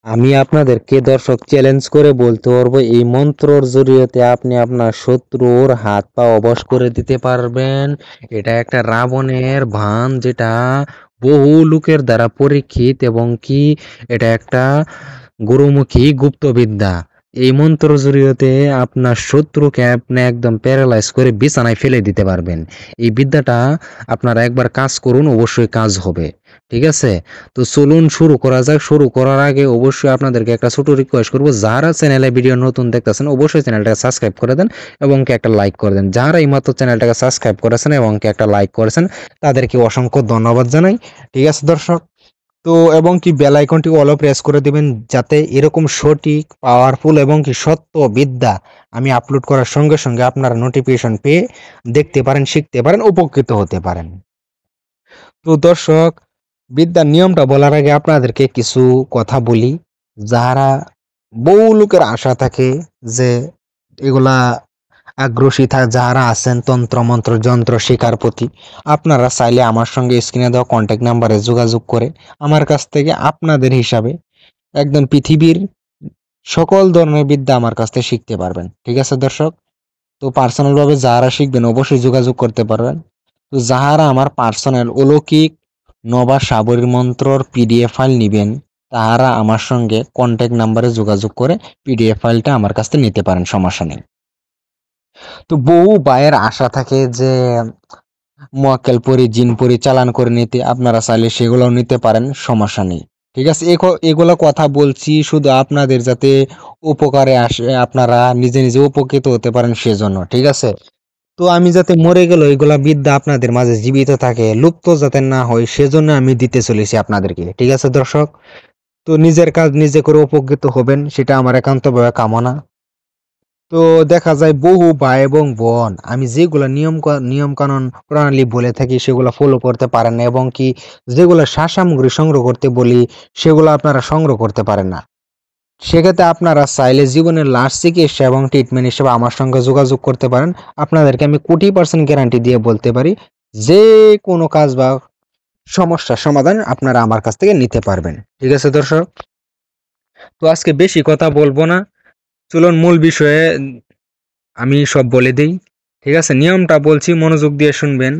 আমি আপনাদেরকে দর্শক চ্যালেঞ্জ করে বলতে পারবো এই মন্ত্রর জরিয়তে আপনি আপনার শত্রুর হাত পা অবশ করে দিতে পারবেন। এটা একটা রাবণের ভান, যেটা বহু লোকের দ্বারা পরীক্ষিত, এবং কি এটা একটা গুরুমুখী গুপ্তবিদ্যা। এই মন্ত্র জরিয়তে আপনার শত্রুকে আপনি একদম প্যারালাইজ করে বিছানায় ফেলে দিতে পারবেন। এই বিদ্যাটা আপনারা একবার কাজ করুন, অবশ্যই কাজ হবে। ঠিক আছে, তো চলুন শুরু করা যাক। শুরু করার আগে অবশ্যই আপনাদেরকে একটা ছোট রিকোয়েস্ট করবো, যারা চ্যানেলে ভিডিও নতুন দেখতেছেন অবশ্যই চ্যানেলটাকে সাবস্ক্রাইব করে দেন এবং কি একটা লাইক করে দেন। যারা এইমাত্র চ্যানেলটাকে সাবস্ক্রাইব করেছেন এবং কি একটা লাইক করেছেন তাদেরকে অসংখ্য ধন্যবাদ জানাই। ঠিক আছে দর্শক, তো এবং কি বেল আইকনটি অল প্রেস করে দিবেন, যাতে এরকম সঠিক পাওয়ারফুল এবং কি সত্য বিদ্যা আমি আপলোড করার সঙ্গে সঙ্গে আপনারা নোটিফিকেশন পেয়ে দেখতে পারেন, শিখতে পারেন, উপকৃত হতে পারেন। তো দর্শক, বিদ্যার নিয়মটা বলার আগে আপনাদেরকে কিছু কথা বলি। যারা বহু লোকের আশা থাকে যে এগুলা আগ্রহী যারা আছেন তন্ত্র মন্ত্র যন্ত্র শেখার প্রতি, আপনারা চাইলে আমার সঙ্গে স্ক্রিনে দেওয়া কন্ট্যাক্ট নাম্বারে যোগাযোগ করে আমার কাছ থেকে আপনাদের হিসাবে একদম পৃথিবীর সকল ধরনের বিদ্যা আমার কাছ থেকে শিখতে পারবেন। ঠিক আছে দর্শক, তো পার্সোনাল ভাবে যারা শিখবেন অবশ্যই যোগাযোগ করতে পারবেন। তো যাহারা আমার পার্সোনাল অলৌকিক নবা সাবরীর মন্ত্রর পিডিএফ ফাইল নিবেন, তাহারা আমার সঙ্গে কন্ট্যাক্ট নাম্বারে যোগাযোগ করে পিডিএফ ফাইলটা আমার কাছ থেকে নিতে পারেন, সমস্যা নেই। তো বহু ভাইয়ের আশা থাকে যে মোয়াক্কেল পরি জিন পরি চালান করে নিতে, আপনারা চাইলে সেগুলোও নিতে পারেন, সমস্যা নেই। ঠিক আছে, এগুলো কথা বলছি শুধু আপনাদের যাতে উপকারে আসে, আপনারা নিজে নিজে উপকৃত হতে পারেন সেজন্য। ঠিক আছে, তো আমি যাতে মরে গেল এগুলা বিদ্যা আপনাদের মাঝে জীবিত থাকে, লুপ্ত যাতে না হয়, সেজন্য আমি দিতে চলেছি আপনাদেরকে। ঠিক আছে দর্শক, তো নিজের কাজ নিজে করে উপকৃত হবেন, সেটা আমার একান্তভাবে কামনা। তো দেখা যায় বহু ভাই এবং বোন আমি যেগুলা নিয়ম কানুন প্রণালী বলে থাকি সেগুলো ফলো করতে পারেন না, এবং কি যেগুলো সামগ্রী সংগ্রহ করতে বলি সেগুলো আপনারা সংগ্রহ করতে পারেন না। সেক্ষেত্রে আপনারা চাইলে জীবনের লাস্ট চিকিৎসা এবং ট্রিটমেন্ট হিসেবে আমার সঙ্গে যোগাযোগ করতে পারেন। আপনাদেরকে আমি কোটি % গ্যারান্টি দিয়ে বলতে পারি, যে কোনো কাজ বা সমস্যার সমাধান আপনারা আমার কাছ থেকে নিতে পারবেন। ঠিক আছে দর্শক, তো আজকে বেশি কথা বলবো না, চলুন মূল বিষয়ে আমি সব বলে দিই। ঠিক আছে, নিয়মটা বলছি, মনোযোগ দিয়ে শুনবেন।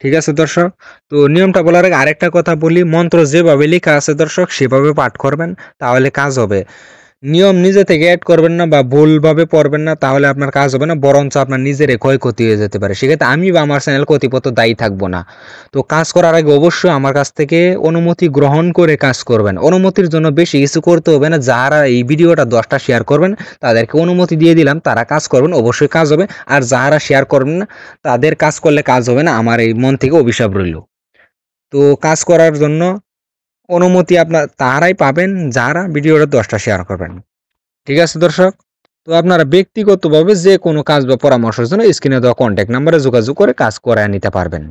ঠিক আছে দর্শক, তো নিয়মটা বলার আগে আরেকটা কথা বলি, মন্ত্র যেভাবে লেখা আছে দর্শক সেভাবে পাঠ করবেন, তাহলে কাজ হবে। নিয়ম নিজে থেকে অ্যাড করবেন না বা ভুলভাবে পড়বেন না, তাহলে আপনার কাজ হবে না, বরঞ্চ আপনার নিজেরই ক্ষয়ক্ষতি হয়ে যেতে পারে। সেক্ষেত্রে আমি বা আমার চ্যানেল কর্তৃপক্ষ দায়ী থাকবো না। তো কাজ করার আগে অবশ্যই আমার কাছ থেকে অনুমতি গ্রহণ করে কাজ করবেন। অনুমতির জন্য বেশি কিছু করতে হবে না, যারা এই ভিডিওটা 10টা শেয়ার করবেন তাদেরকে অনুমতি দিয়ে দিলাম, তারা কাজ করবেন, অবশ্যই কাজ হবে। আর যারা শেয়ার করবেন না তাদের কাজ করলে কাজ হবে না, আমার এই মন থেকে অভিশাপ রইল। তো কাজ করার জন্য অনুমতি আপনার তারাই পাবেন যারা ভিডিওটা 10টা শেয়ার করবেন। ঠিক আছে দর্শক, তো আপনারা ব্যক্তিগতভাবে যে কোনো কাজ বা পরামর্শের জন্য স্ক্রিনে দেওয়া কন্ট্যাক্ট নাম্বারে যোগাযোগ করে কাজ করায় নিতে পারবেন।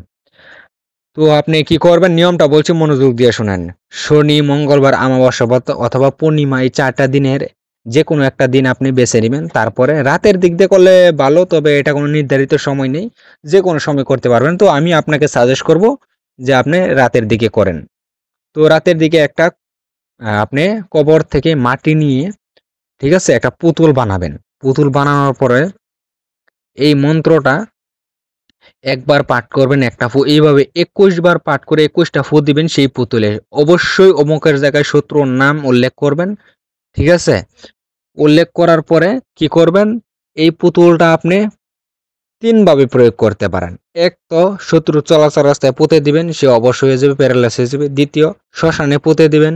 তো আপনি কি করবেন, নিয়মটা বলছি, মনোযোগ দিয়ে শুনেন। শনি, মঙ্গলবার, অমাবস্যা অথবা পূর্ণিমা, এই 4টা দিনের যে কোনো একটা দিন আপনি বেছে নেবেন। তারপরে রাতের দিক দিয়ে করলে ভালো, তবে এটা কোনো নির্ধারিত সময় নেই, যে কোনো সময় করতে পারবেন। তো আমি আপনাকে সাজেস্ট করব যে আপনি রাতের দিকে করেন। তো রাতের দিকে একটা আপনি কবর থেকে মাটি নিয়ে, ঠিক আছে, একটা পুতুল বানাবেন। পুতুল বানানোর পরে এই মন্ত্রটা একবার পাঠ করবেন, একটা ফু এইভাবে 21 বার পাঠ করে 21টা ফু দিবেন সেই পুতুলে। অবশ্যই অমুকের জায়গায় শত্রুর নাম উল্লেখ করবেন। ঠিক আছে, উল্লেখ করার পরে কি করবেন, এই পুতুলটা আপনি 3 ভাবে প্রয়োগ করতে পারেন। এক, তো শত্রু চলাচল রাস্তায় পুঁতে দিবেন, সে অবশ্যই হয়ে যাবে, প্যারালাইস হয়ে যাবে। দ্বিতীয়, শ্মশানে পুঁতে দিবেন,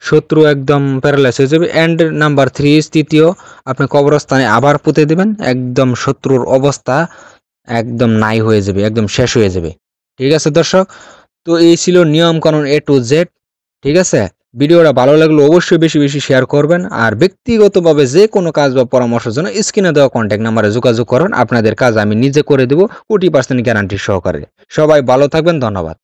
শত্রু একদম প্যারালাইস হয়ে যাবে। অ্যান্ড নাম্বার 3, তৃতীয়, আপনি কবরস্থানে আবার পুঁতে দিবেন, একদম শত্রুর অবস্থা একদম নাই হয়ে যাবে, একদম শেষ হয়ে যাবে। ঠিক আছে দর্শক, তো এই ছিল নিয়ম কানুন A to Z। ঠিক আছে, ভিডিওটা ভালো লাগলে অবশ্যই বেশি বেশি শেয়ার করবেন, আর ব্যক্তিগতভাবে যে কোনো কাজ বা পরামর্শের জন্য স্ক্রিনে দেওয়া কন্ট্যাক্ট নাম্বারে যোগাযোগ করুন। আপনাদের কাজ আমি নিজে করে দেব, কোটি % গ্যারান্টি সহকারে। সবাই ভালো থাকবেন, ধন্যবাদ।